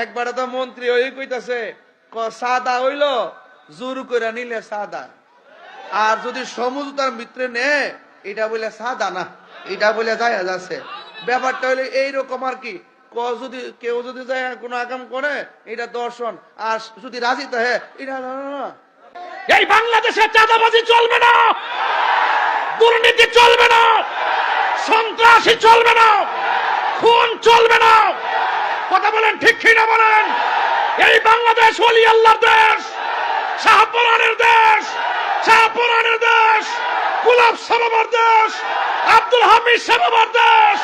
একবারে তো মন্ত্রী ওই কইতাছে সাদা হইল জোর করে নিলে সাদা, আর যদি সমঝোতার ভিতরে নে এটা বলে সাদা না, এটা বলে যায় যাচ্ছে। ব্যাপারটা হইলে এইরকম আর কি, যদি কেউ যদি যায় কোনো আকাম করে এটা দর্শন, আর যদি রাজি থাকে এটা না। এই বাংলাদেশে চাঁদাবাজি চলবে না, দুর্নীতি চলবে না, সন্ত্রাসী চলবে না, খুন চলবে না। কথা বলেন ঠিক কি না বলেন? এই বাংলাদেশ ওলি আল্লাহর দেশ, শাহপরানের দেশ, শাহপরানের দেশ, গোলাপ সাবাবার দেশ, আব্দুল হামিদ সাবাবার দেশ।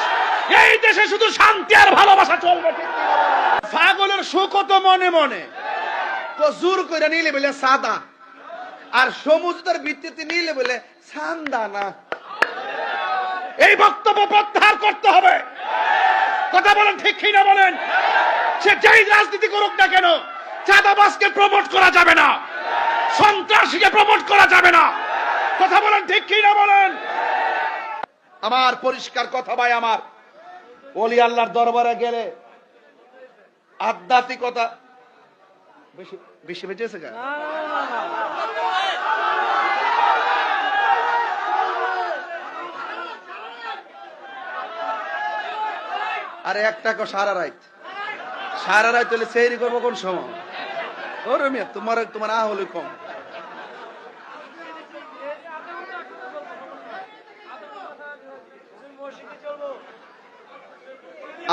এই দেশে শুধু শান্তি আর ভালোবাসা চলবে। পাগলের সুখ তো মনে মনে, জোর করে নিলে বলে সাদা, আর সমঝোতার ভিত্তিতে নিলে বলে সান্দা না। এই বক্তব্য প্রত্যাহার করতে হবে। কথা বলেন ঠিক কি না বলেন? সে যেই রাজনীতি করুক না কেন, চাঁদাবাজকে প্রমোট করা যাবে না, সন্ত্রাসীকে প্রমোট করা যাবে না। কথা বলেন ঠিক কি না বলেন? আমার পরিষ্কার কথা ভাই, আমার ওলি আল্লাহর দরবারে গেলে আধ্যাত্মিকতা বেশি বেশি বেঁচেছে কেন? আরে একটা সারা রাত হলে সেহরি করবো কোন সময়? ওরে মিয়া তোমার হলে কম।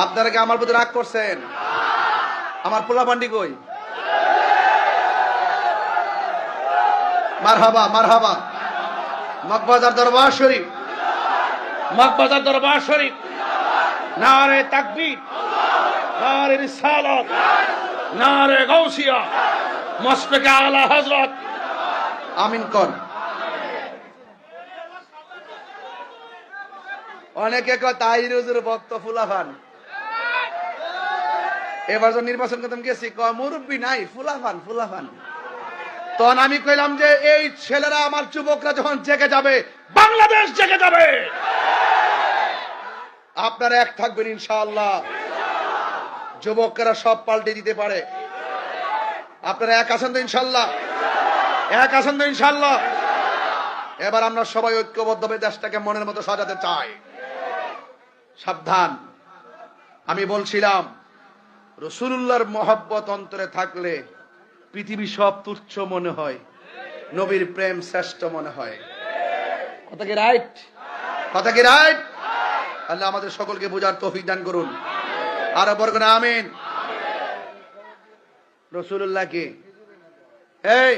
আপনারা কি আমার প্রতি রাগ করছেন? আমার পোলা পান্ডি কই? মারহাবা মারহাবা। মগবাজার দরবার শরীফ, মগবাজার দরবার শরীফ, নারে তাকবীর, নারে রিসালাত, নারে গাউসিয়া, মসজিদে আলা হযরত। আমিন কোন। অনেকে কয় তাহিরুজুর ভক্ত ফুলাফান। এবার যখন নির্বাচন করতাম গেছি, কয় মুরব্বী নাই, ফুলাফান ফুলাফান। তখন আমি কইলাম যে এই ছেলেরা, আমার যুবকরা যখন জেগে যাবে, বাংলাদেশ জেগে যাবে। আপনারা এক থাকবেন ইনশাআল্লাহ। যুবকরা সব পাল্টে দিতে পারে। আপনারা এক আছেন তো ইনশাআল্লাহ? এক আছেন তো ইনশাআল্লাহ? এবার আমরা সবাই ঐক্যবদ্ধভাবে দেশটাকে মনের মতো সাজাতে চাই। সাবধান, আমি বলছিলাম রাসূলুল্লাহর মহব্বত অন্তরে থাকলে পৃথিবী সব তুচ্ছ মনে হয়, নবীর প্রেম শ্রেষ্ঠ মনে হয়। কথা কি রাইট? কথা কি রাইট? আল্লাহ আমাদের সকলকে বোঝার তৌফিক দান করুন। আর বরকত আমিন। রাসূলুল্লাহ কি এই